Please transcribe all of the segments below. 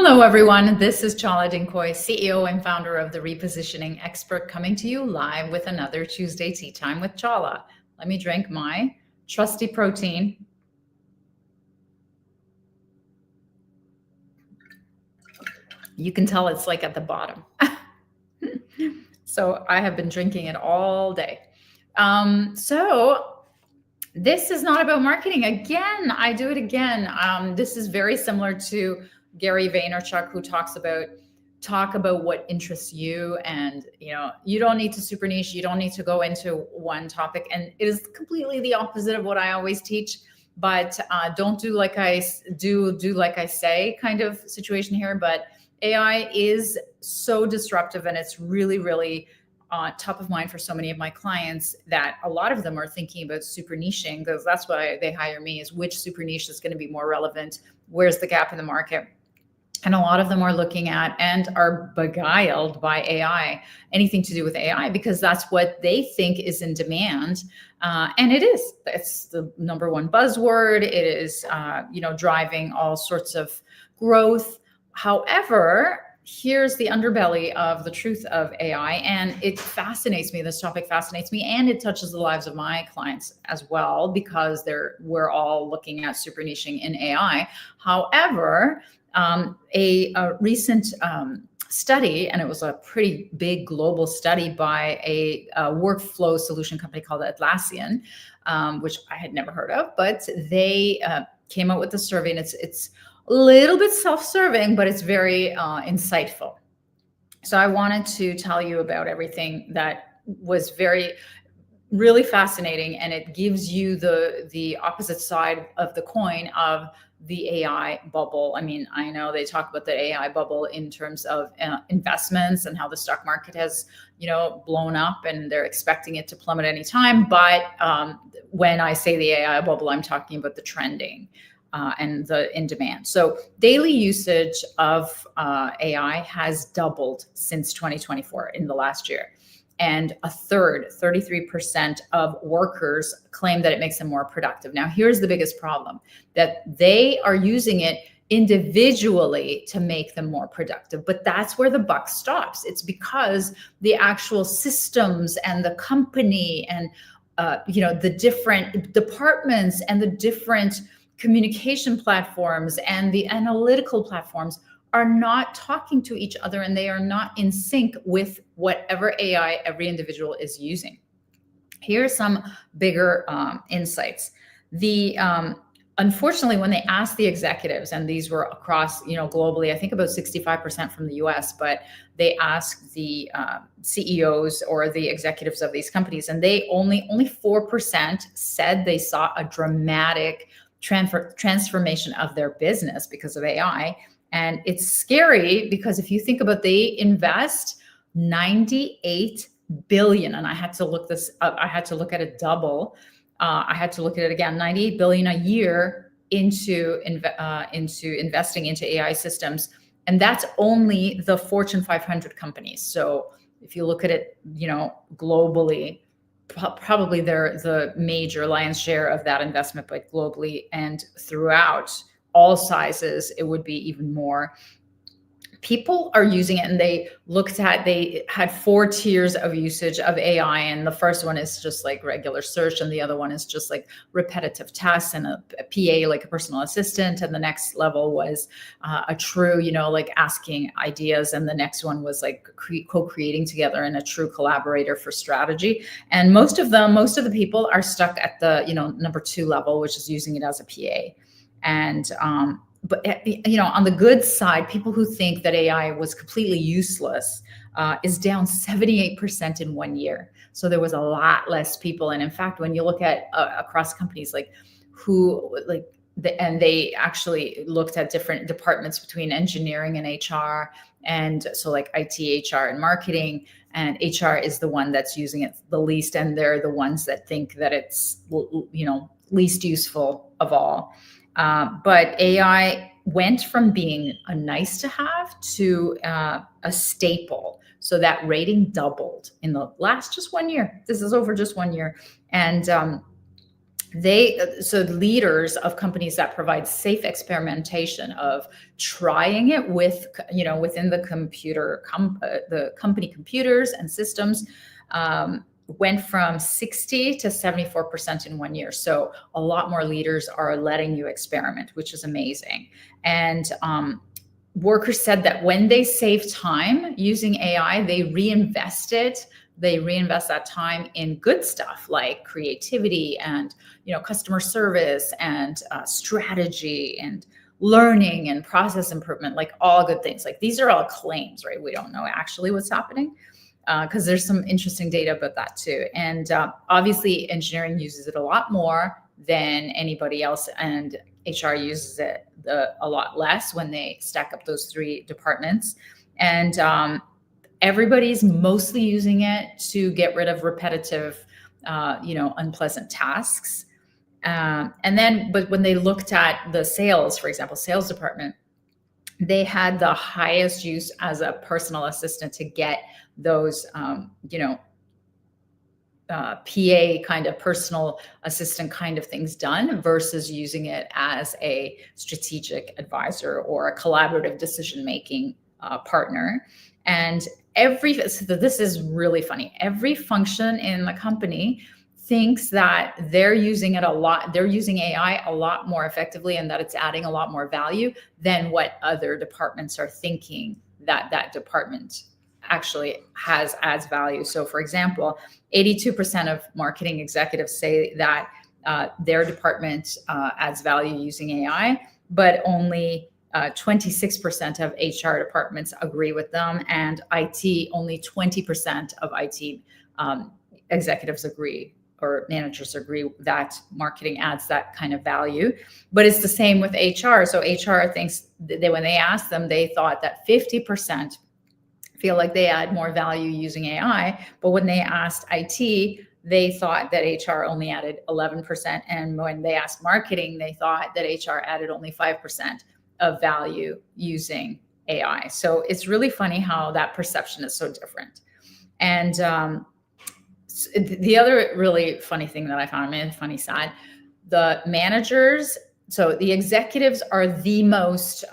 Hello, everyone. This is Chala, CEO and founder of The Repositioning Expert, coming to you live with another Tuesday Tea Time with Chala. Let me drink my trusty protein. You can tell it's like at the bottom. So I have been drinking it all day. So this is not about marketing. Again, I do it again. This is very similar to Gary Vaynerchuk, who talk about what interests you, and you don't need to super niche. You don't need to go into one topic, and it is completely the opposite of what I always teach. But don't do like I do like I say kind of situation here. But AI is so disruptive, and it's really top of mind for so many of my clients that a lot of them are thinking about super niching, because that's why they hire me, is which super niche is going to be more relevant. Where's the gap in the market? And a lot of them are looking at and are beguiled by AI, anything to do with AI, because that's what they think is in demand. And it is. It's the number one buzzword. It is, driving all sorts of growth. However, here's the underbelly of the truth of AI. And it fascinates me. This topic fascinates me. And it touches the lives of my clients as well, because we're all looking at super niching in AI. However, a recent study, and it was a pretty big global study by a workflow solution company called Atlassian, which I had never heard of, but they came out with a survey, and it's a little bit self-serving, but it's very insightful. So I wanted to tell you about everything that was really fascinating, and it gives you the opposite side of the coin of the AI bubble. I mean, I know they talk about the AI bubble in terms of investments and how the stock market has, blown up, and they're expecting it to plummet anytime. But when I say the AI bubble, I'm talking about the trending and the in demand. So daily usage of AI has doubled since 2024 in the last year. And a third, 33% of workers claim that it makes them more productive. Now, here's the biggest problem, that they are using it individually to make them more productive. But that's where the buck stops. It's because the actual systems and the company and, the different departments and the different communication platforms and the analytical platforms are not talking to each other, and they are not in sync with whatever AI every individual is using. Here are some bigger insights. Unfortunately, when they asked the executives, and these were across, globally, I think about 65% from the US, but they asked the CEOs or the executives of these companies, and they only 4% said they saw a dramatic transformation of their business because of AI. And it's scary, because if you think about, they invest 98 billion, and I had to look this up. I had to look at it double. I had to look at it again, 98 billion a year into investing into AI systems. And that's only the Fortune 500 companies. So if you look at it, globally, probably they're the major lion's share of that investment, but globally and throughout all sizes, it would be even more. People are using it, and they had 4 tiers of usage of AI. And the first one is just like regular search. And the other one is just like repetitive tasks and a PA, like a personal assistant. And the next level was a true, like asking ideas. And the next one was like co-creating together, and a true collaborator for strategy. And most of the people are stuck at the, number 2 level, which is using it as a PA. And, but on the good side, people who think that AI was completely useless is down 78% in 1 year. So there was a lot less people. And in fact, when you look at across companies, and they actually looked at different departments between engineering and HR. And so like IT, HR, and marketing, and HR is the one that's using it the least. And they're the ones that think that it's, least useful of all. But AI went from being a nice to have to a staple. So that rating doubled in the last just 1 year. This is over just 1 year. And So leaders of companies that provide safe experimentation of trying it with, within the company computers and systems, went from 60 to 74% in 1 year. So a lot more leaders are letting you experiment, which is amazing. And workers said that when they save time using AI, they reinvest that time in good stuff like creativity and customer service and strategy and learning and process improvement, like all good things. Like these are all claims, right? We don't know actually what's happening, because there's some interesting data about that too. And obviously engineering uses it a lot more than anybody else, and HR uses it a lot less when they stack up those three departments. And everybody's mostly using it to get rid of repetitive, unpleasant tasks. But when they looked at the sales, for example, sales department, they had the highest use as a personal assistant to get those, PA kind of personal assistant kind of things done versus using it as a strategic advisor or a collaborative decision-making partner. And so this is really funny. Every function in the company thinks that they're using AI a lot more effectively and that it's adding a lot more value than what other departments are thinking that department actually adds value. So for example, 82% of marketing executives say that their department adds value using AI, but only 26% of HR departments agree with them, and IT, only 20% of IT executives agree, or managers agree, that marketing adds that kind of value. But it's the same with HR. So HR thinks that when they asked them, they thought that 50% feel like they add more value using AI. But when they asked IT, they thought that HR only added 11%. And when they asked marketing, they thought that HR added only 5% of value using AI. So it's really funny how that perception is so different. And the other really funny thing that I found, funny side, the managers, so the executives are the most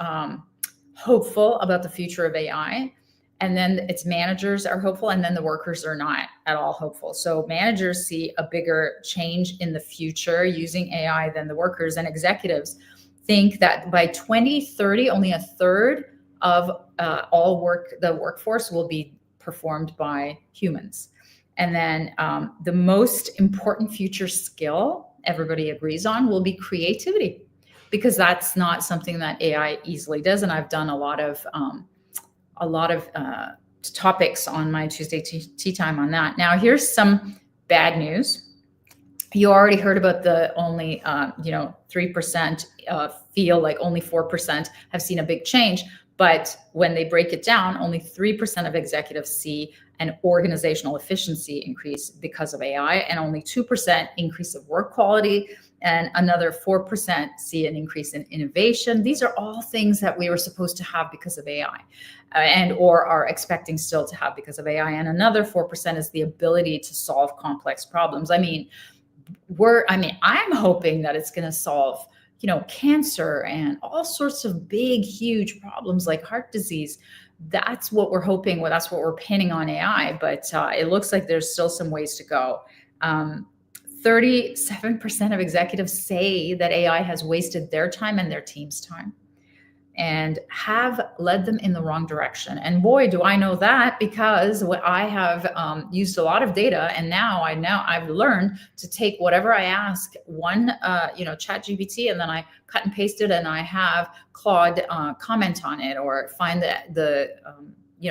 hopeful about the future of AI. And then its managers are hopeful, and then the workers are not at all hopeful. So managers see a bigger change in the future using AI than the workers, and executives think that by 2030, only a third of the workforce will be performed by humans. And then the most important future skill everybody agrees on will be creativity, because that's not something that AI easily does. And I've done a lot of topics on my Tuesday tea time on that. Now, here's some bad news. You already heard about the only 3% feel like only 4% have seen a big change. But when they break it down, only 3% of executives see an organizational efficiency increase because of AI, and only 2% increase of work quality, and another 4% see an increase in innovation. These are all things that we were supposed to have because of AI, or are expecting still to have because of AI. And another 4% is the ability to solve complex problems. I'm hoping that it's going to solve, cancer and all sorts of big, huge problems like heart disease. That's what we're hoping. Well, that's what we're pinning on AI, but it looks like there's still some ways to go. 37% of executives say that AI has wasted their time and their team's time, and have led them in the wrong direction. And boy, do I know that, because I have used a lot of data, and now I've learned to take whatever I ask Chat GPT, and then I cut and paste it, and I have Claude comment on it, or find the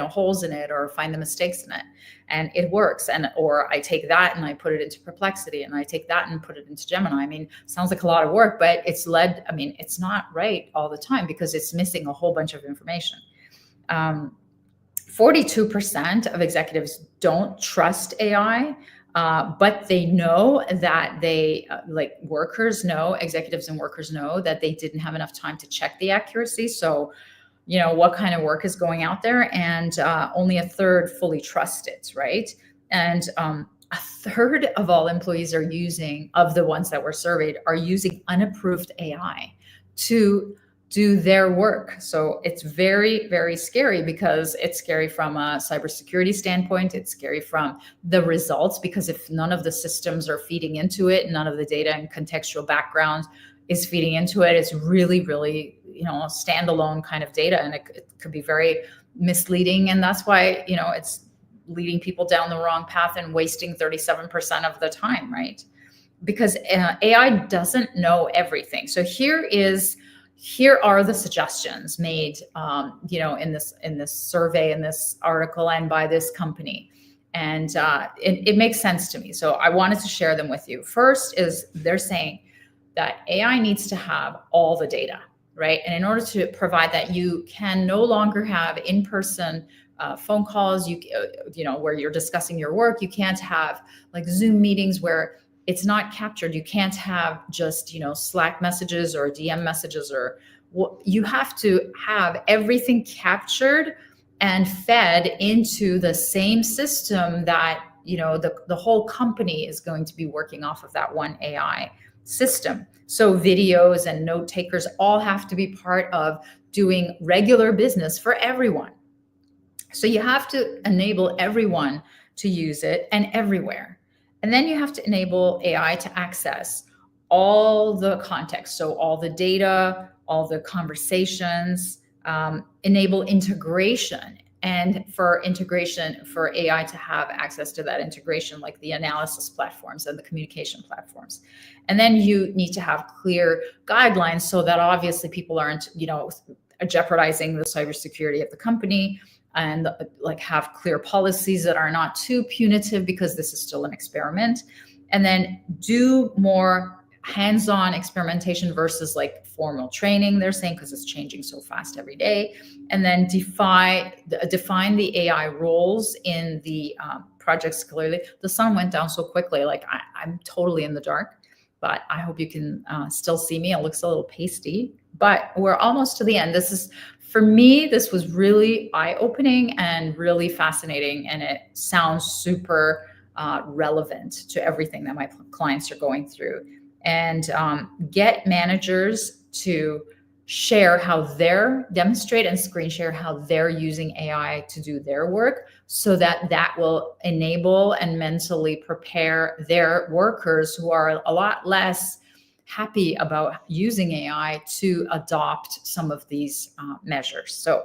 holes in it, or find the mistakes in it, and it works. Or I take that and I put it into Perplexity, and I take that and put it into Gemini. Sounds like a lot of work, but it's not right all the time, because it's missing a whole bunch of information. 42% of executives don't trust AI, but they know that executives and workers know that they didn't have enough time to check the accuracy. So what kind of work is going out there, and only a third fully trust it, right? And a third of all employees are using, of the ones that were surveyed, are using unapproved AI to do their work. So it's very, very scary, because it's scary from a cybersecurity standpoint. It's scary from the results, because if none of the systems are feeding into it, none of the data and contextual background is feeding into it, it's really, really, standalone kind of data, and it could be very misleading. And that's why, it's leading people down the wrong path and wasting 37% of the time, right? Because AI doesn't know everything. So here are the suggestions made, in this survey, in this article, and by this company. And it makes sense to me. So I wanted to share them with you. First is, they're saying that AI needs to have all the data, right? And in order to provide that, you can no longer have in-person phone calls, where you're discussing your work. You can't have like Zoom meetings where it's not captured. You can't have just, Slack messages or DM messages, or you have to have everything captured and fed into the same system that, the whole company is going to be working off of, that one AI system. So videos and note takers all have to be part of doing regular business for everyone. So you have to enable everyone to use it, and everywhere. And then you have to enable AI to access all the context. So all the data, all the conversations, enable integration. And for integration, for AI to have access to that integration, like the analysis platforms and the communication platforms. And then you need to have clear guidelines, so that obviously people aren't, jeopardizing the cybersecurity of the company, and like have clear policies that are not too punitive, because this is still an experiment. And then do more hands-on experimentation versus like formal training, they're saying, because it's changing so fast every day. And then define the AI roles in the projects clearly. The sun went down so quickly, like I'm totally in the dark, but I hope you can still see me. It looks a little pasty, but we're almost to the end. For me, this was really eye-opening and really fascinating, and it sounds super relevant to everything that my clients are going through. And get managers to demonstrate and screen share how they're using AI to do their work, so that will enable and mentally prepare their workers, who are a lot less happy about using AI, to adopt some of these measures. So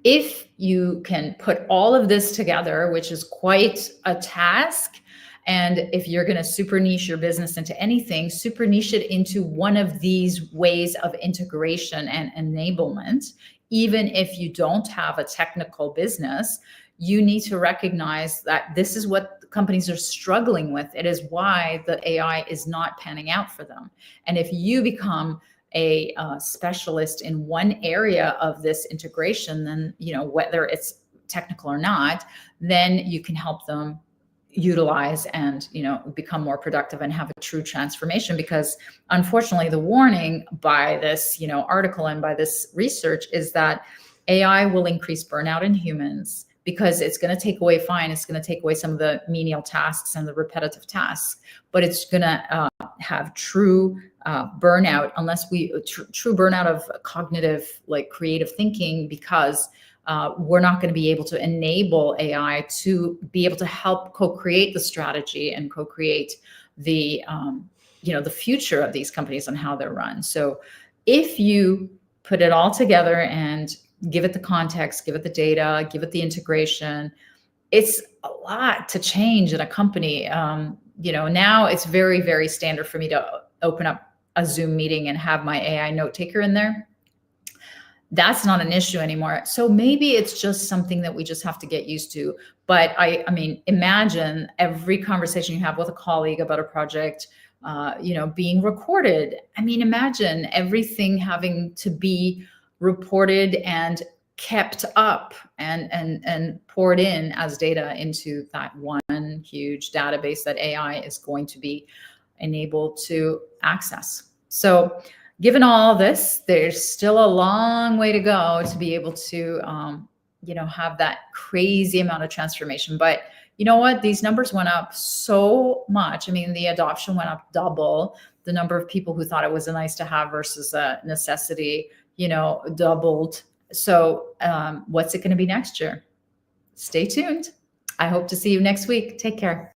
if you can put all of this together, which is quite a task, and if you're going to super niche your business into anything, super niche it into one of these ways of integration and enablement, even if you don't have a technical business, you need to recognize that this is what companies are struggling with. It is why the AI is not panning out for them. And if you become a specialist in one area of this integration, then, whether it's technical or not, then you can help them utilize and, become more productive and have a true transformation. Because unfortunately, the warning by this, article and by this research is that AI will increase burnout in humans, because it's going to take away some of the menial tasks and the repetitive tasks, but it's going to have true burnout, true burnout of cognitive, like creative thinking, because we're not going to be able to enable AI to be able to help co-create the strategy and co-create the the future of these companies and how they're run. So if you put it all together and give it the context, give it the data, give it the integration, it's a lot to change in a company. Now it's very, very standard for me to open up a Zoom meeting and have my AI note taker in there. That's not an issue anymore. So maybe it's just something that we just have to get used to. But I mean, imagine every conversation you have with a colleague about a project, being recorded. I mean, imagine everything having to be reported and kept up and poured in as data into that one huge database that AI is going to be enabled to access. So given all this, there's still a long way to go to be able to, have that crazy amount of transformation. But you know what? These numbers went up so much. I mean, the adoption went up double. The number of people who thought it was a nice to have versus a necessity, doubled. So what's it going to be next year? Stay tuned. I hope to see you next week. Take care.